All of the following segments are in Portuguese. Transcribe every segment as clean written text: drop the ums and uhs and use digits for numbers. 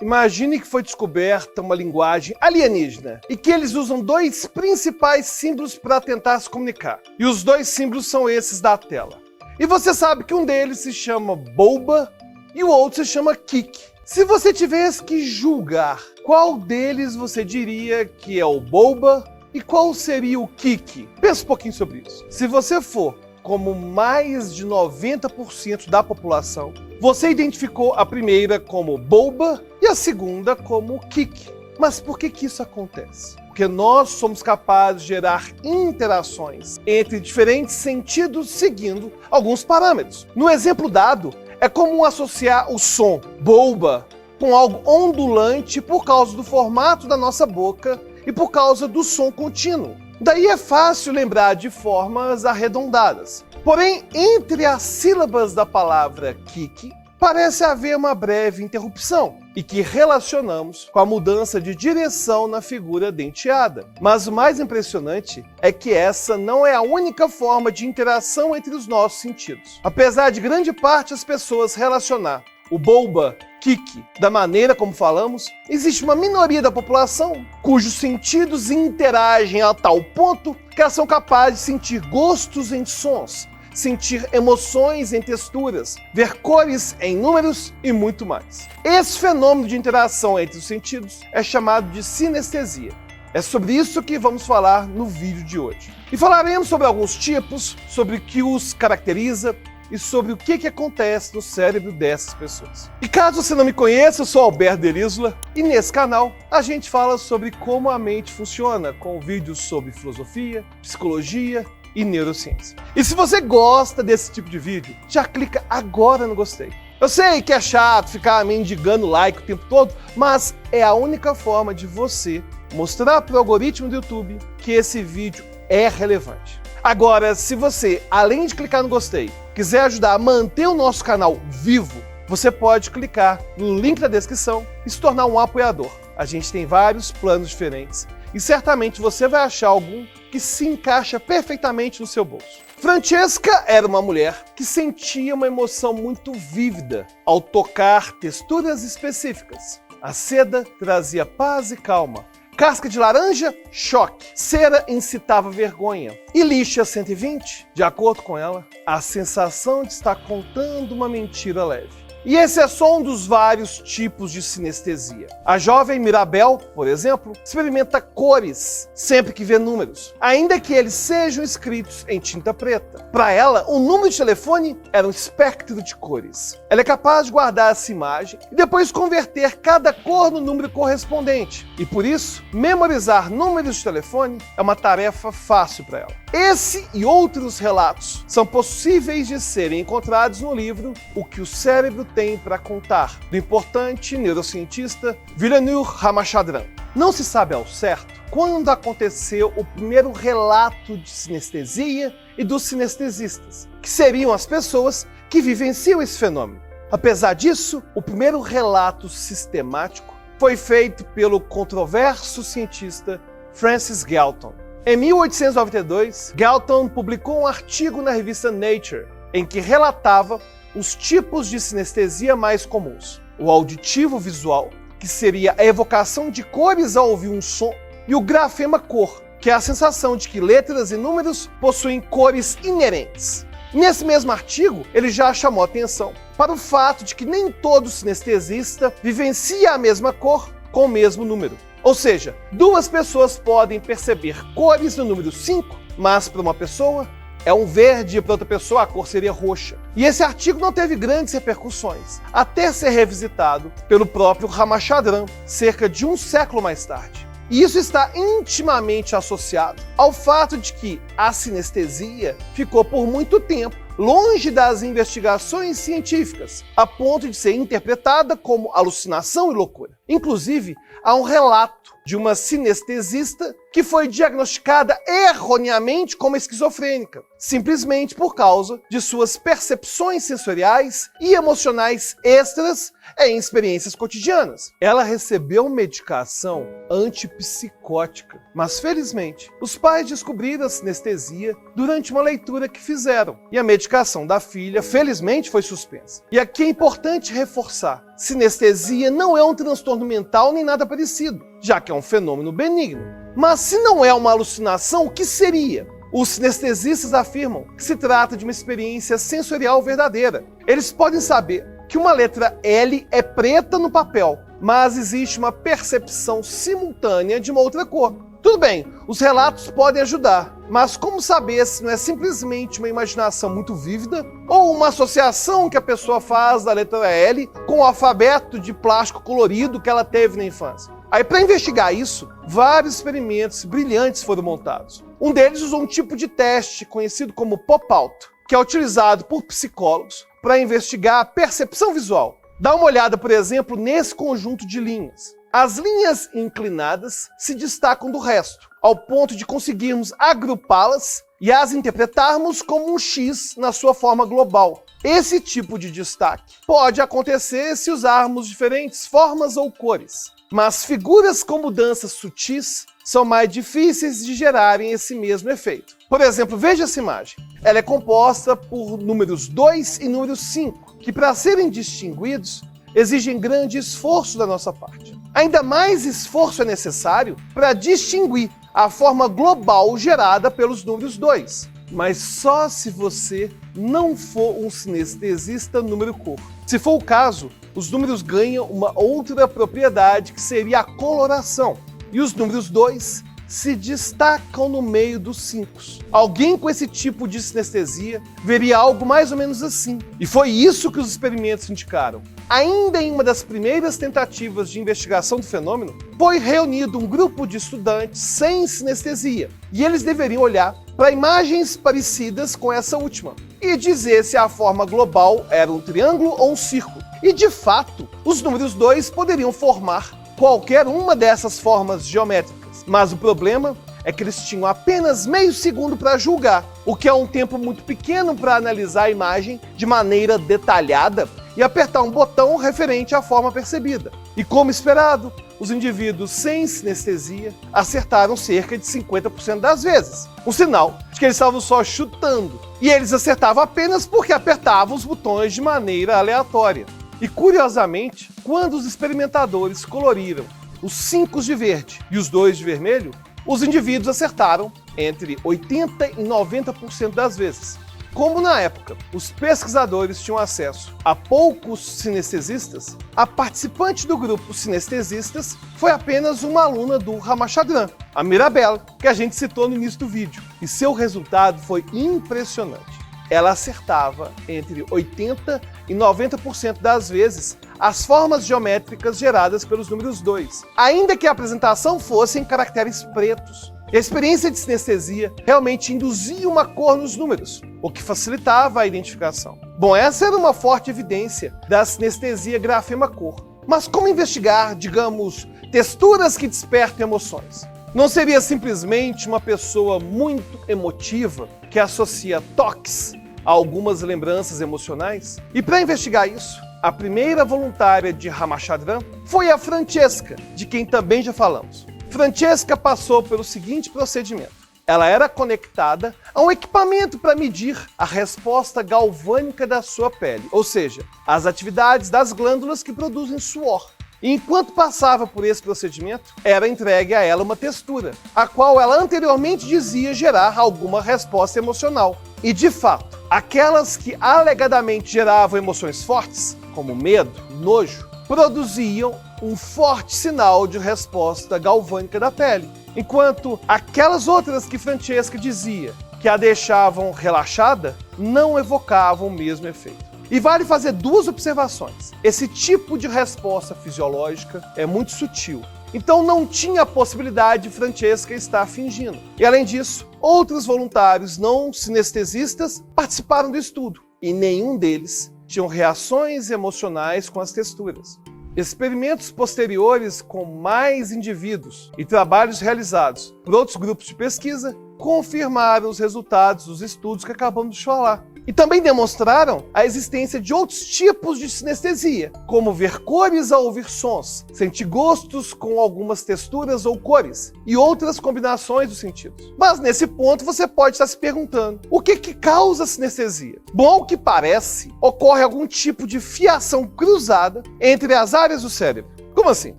Imagine que foi descoberta uma linguagem alienígena e que eles usam dois principais símbolos para tentar se comunicar. E os dois símbolos são esses da tela. E você sabe que um deles se chama Boba e o outro se chama Kik. Se você tivesse que julgar, qual deles você diria que é o Boba e qual seria o Kik? Pensa um pouquinho sobre isso. Se você for como mais de 90% da população, você identificou a primeira como Boba e a segunda como Kik. Mas por que isso acontece? Porque nós somos capazes de gerar interações entre diferentes sentidos seguindo alguns parâmetros. No exemplo dado, é comum associar o som Boba com algo ondulante por causa do formato da nossa boca e por causa do som contínuo. Daí é fácil lembrar de formas arredondadas. Porém, entre as sílabas da palavra Kik, parece haver uma breve interrupção e que relacionamos com a mudança de direção na figura denteada. Mas o mais impressionante é que essa não é a única forma de interação entre os nossos sentidos. Apesar de grande parte das pessoas relacionar o Boba, Kik, da maneira como falamos, existe uma minoria da população cujos sentidos interagem a tal ponto que elas são capazes de sentir gostos em sons, sentir emoções em texturas, ver cores em números e muito mais. Esse fenômeno de interação entre os sentidos é chamado de sinestesia. É sobre isso que vamos falar no vídeo de hoje. E falaremos sobre alguns tipos, sobre o que os caracteriza e sobre o que acontece no cérebro dessas pessoas. E caso você não me conheça, eu sou Alberto Derisula e nesse canal a gente fala sobre como a mente funciona, com vídeos sobre filosofia, psicologia e neurociência. E se você gosta desse tipo de vídeo, já clica agora no gostei. Eu sei que é chato ficar mendigando like o tempo todo, mas é a única forma de você mostrar para o algoritmo do YouTube que esse vídeo é relevante. Agora, se você, além de clicar no gostei, quiser ajudar a manter o nosso canal vivo, você pode clicar no link da descrição e se tornar um apoiador. A gente tem vários planos diferentes e certamente você vai achar algum que se encaixa perfeitamente no seu bolso. Francesca era uma mulher que sentia uma emoção muito vívida ao tocar texturas específicas. A seda trazia paz e calma. Casca de laranja, choque. Cera incitava vergonha. E lixa 120, de acordo com ela, a sensação de estar contando uma mentira leve. E esse é só um dos vários tipos de sinestesia. A jovem Mirabel, por exemplo, experimenta cores sempre que vê números, ainda que eles sejam escritos em tinta preta. Para ela, um número de telefone era um espectro de cores. Ela é capaz de guardar essa imagem e depois converter cada cor no número correspondente. E por isso, memorizar números de telefone é uma tarefa fácil para ela. Esse e outros relatos são possíveis de serem encontrados no livro O que o Cérebro Tem para Contar, do importante neurocientista Viranush Ramachandran. Não se sabe ao certo quando aconteceu o primeiro relato de sinestesia e dos sinestesistas, que seriam as pessoas que vivenciam esse fenômeno. Apesar disso, o primeiro relato sistemático foi feito pelo controverso cientista Francis Galton. Em 1892, Galton publicou um artigo na revista Nature, em que relatava os tipos de sinestesia mais comuns. O auditivo visual, que seria a evocação de cores ao ouvir um som, e o grafema cor, que é a sensação de que letras e números possuem cores inerentes. Nesse mesmo artigo, ele já chamou atenção para o fato de que nem todo sinestesista vivencia a mesma cor com o mesmo número. Ou seja, duas pessoas podem perceber cores no número 5, mas para uma pessoa é um verde e para outra pessoa a cor seria roxa. E esse artigo não teve grandes repercussões, até ser revisitado pelo próprio Ramachandran, cerca de um século mais tarde. E isso está intimamente associado ao fato de que a sinestesia ficou por muito tempo longe das investigações científicas, a ponto de ser interpretada como alucinação e loucura. Inclusive, há um relato de uma sinestesista que foi diagnosticada erroneamente como esquizofrênica, simplesmente por causa de suas percepções sensoriais e emocionais extras em experiências cotidianas. Ela recebeu medicação antipsicótica, mas felizmente os pais descobriram a sinestesia durante uma leitura que fizeram, e a medicação da filha felizmente foi suspensa. E aqui é importante reforçar sinestesia não é um transtorno mental nem nada parecido, já que é um fenômeno benigno. Mas se não é uma alucinação, o que seria? Os sinestesistas afirmam que se trata de uma experiência sensorial verdadeira. Eles podem saber que uma letra L é preta no papel, mas existe uma percepção simultânea de uma outra cor. Tudo bem, os relatos podem ajudar, mas como saber se não é simplesmente uma imaginação muito vívida ou uma associação que a pessoa faz da letra L com o alfabeto de plástico colorido que ela teve na infância? Aí, para investigar isso, vários experimentos brilhantes foram montados. Um deles usou um tipo de teste conhecido como pop-out, que é utilizado por psicólogos para investigar a percepção visual. Dá uma olhada, por exemplo, nesse conjunto de linhas. As linhas inclinadas se destacam do resto, ao ponto de conseguirmos agrupá-las e as interpretarmos como um X na sua forma global. Esse tipo de destaque pode acontecer se usarmos diferentes formas ou cores, mas figuras com mudanças sutis são mais difíceis de gerarem esse mesmo efeito. Por exemplo, veja essa imagem. Ela é composta por números 2 e números 5, que para serem distinguidos exigem grande esforço da nossa parte. Ainda mais esforço é necessário para distinguir a forma global gerada pelos números 2. Mas só se você não for um sinestesista número cor. Se for o caso, os números ganham uma outra propriedade que seria a coloração. E os números 2 se destacam no meio dos 5. Alguém com esse tipo de sinestesia veria algo mais ou menos assim. E foi isso que os experimentos indicaram. Ainda em uma das primeiras tentativas de investigação do fenômeno, foi reunido um grupo de estudantes sem sinestesia. E eles deveriam olhar para imagens parecidas com essa última e dizer se a forma global era um triângulo ou um círculo. E de fato, os números 2 poderiam formar qualquer uma dessas formas geométricas. Mas o problema é que eles tinham apenas meio segundo para julgar, o que é um tempo muito pequeno para analisar a imagem de maneira detalhada e apertar um botão referente à forma percebida. E como esperado, os indivíduos sem sinestesia acertaram cerca de 50% das vezes. Um sinal de que eles estavam só chutando. E eles acertavam apenas porque apertavam os botões de maneira aleatória. E curiosamente, quando os experimentadores coloriram os 5 de verde e os 2 de vermelho, os indivíduos acertaram entre 80% e 90% das vezes. Como na época os pesquisadores tinham acesso a poucos sinestesistas, a participante do grupo sinestesistas foi apenas uma aluna do Ramachandran, a Mirabelle, que a gente citou no início do vídeo. E seu resultado foi impressionante. Ela acertava entre 80% e 90% das vezes as formas geométricas geradas pelos números 2, ainda que a apresentação fosse em caracteres pretos. E a experiência de sinestesia realmente induzia uma cor nos números, o que facilitava a identificação. Bom, essa era uma forte evidência da sinestesia grafema-cor. Mas como investigar, digamos, texturas que despertam emoções? Não seria simplesmente uma pessoa muito emotiva que associa toques a algumas lembranças emocionais? E para investigar isso, a primeira voluntária de Ramachandran foi a Francesca, de quem também já falamos. Francesca passou pelo seguinte procedimento. Ela era conectada a um equipamento para medir a resposta galvânica da sua pele, ou seja, as atividades das glândulas que produzem suor. E enquanto passava por esse procedimento, era entregue a ela uma textura, a qual ela anteriormente dizia gerar alguma resposta emocional. E de fato, aquelas que alegadamente geravam emoções fortes, como medo, nojo, produziam um forte sinal de resposta galvânica da pele, enquanto aquelas outras que Francesca dizia que a deixavam relaxada não evocavam o mesmo efeito. E vale fazer duas observações. Esse tipo de resposta fisiológica é muito sutil, então não tinha a possibilidade de Francesca estar fingindo. E além disso, outros voluntários não sinestesistas participaram do estudo e nenhum deles tinham reações emocionais com as texturas. Experimentos posteriores com mais indivíduos e trabalhos realizados por outros grupos de pesquisa confirmaram os resultados dos estudos que acabamos de falar. E também demonstraram a existência de outros tipos de sinestesia, como ver cores ao ouvir sons, sentir gostos com algumas texturas ou cores, e outras combinações dos sentidos. Mas nesse ponto você pode estar se perguntando, o que causa a sinestesia? Bom, ao que parece, ocorre algum tipo de fiação cruzada entre as áreas do cérebro. Como assim?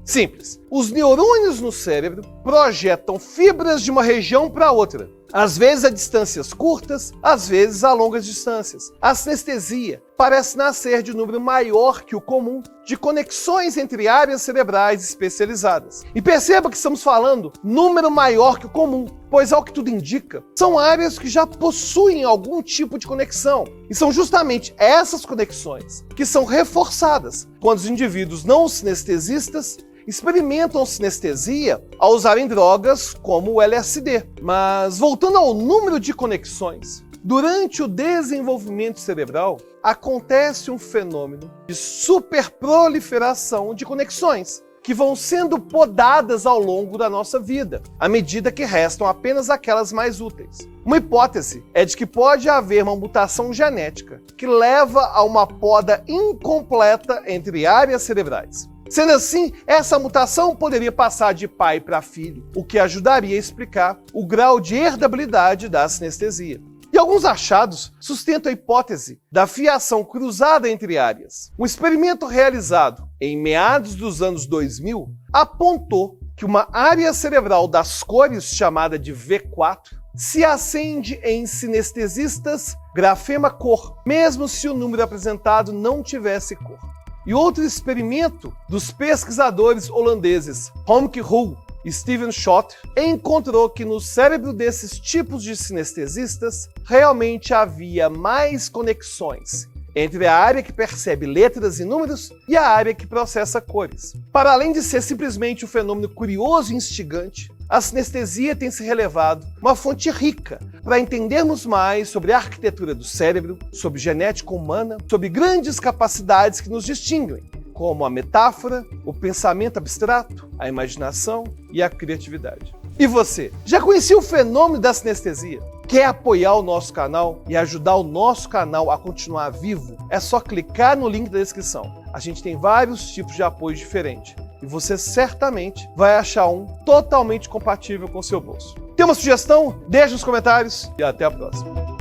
Simples. Os neurônios no cérebro projetam fibras de uma região para outra, às vezes a distâncias curtas, às vezes a longas distâncias. A sinestesia parece nascer de um número maior que o comum de conexões entre áreas cerebrais especializadas. E perceba que estamos falando número maior que o comum, pois ao que tudo indica, são áreas que já possuem algum tipo de conexão. E são justamente essas conexões que são reforçadas quando os indivíduos não sinestesistas experimentam sinestesia ao usarem drogas como o LSD. Mas voltando ao número de conexões, durante o desenvolvimento cerebral acontece um fenômeno de superproliferação de conexões que vão sendo podadas ao longo da nossa vida, à medida que restam apenas aquelas mais úteis. Uma hipótese é de que pode haver uma mutação genética que leva a uma poda incompleta entre áreas cerebrais. Sendo assim, essa mutação poderia passar de pai para filho, o que ajudaria a explicar o grau de herdabilidade da sinestesia. E alguns achados sustentam a hipótese da fiação cruzada entre áreas. Um experimento realizado em meados dos anos 2000 apontou que uma área cerebral das cores, chamada de V4, se acende em sinestesistas grafema-cor, mesmo se o número apresentado não tivesse cor. E outro experimento dos pesquisadores holandeses Homke Roel e Steven Schott encontrou que no cérebro desses tipos de sinestesistas realmente havia mais conexões entre a área que percebe letras e números e a área que processa cores. Para além de ser simplesmente um fenômeno curioso e instigante, a sinestesia tem se relevado uma fonte rica para entendermos mais sobre a arquitetura do cérebro, sobre genética humana, sobre grandes capacidades que nos distinguem, como a metáfora, o pensamento abstrato, a imaginação e a criatividade. E você, já conhecia o fenômeno da sinestesia? Quer apoiar o nosso canal e ajudar o nosso canal a continuar vivo? É só clicar no link da descrição. A gente tem vários tipos de apoio diferentes e você certamente vai achar um totalmente compatível com o seu bolso. Tem uma sugestão? Deixe nos comentários e até a próxima.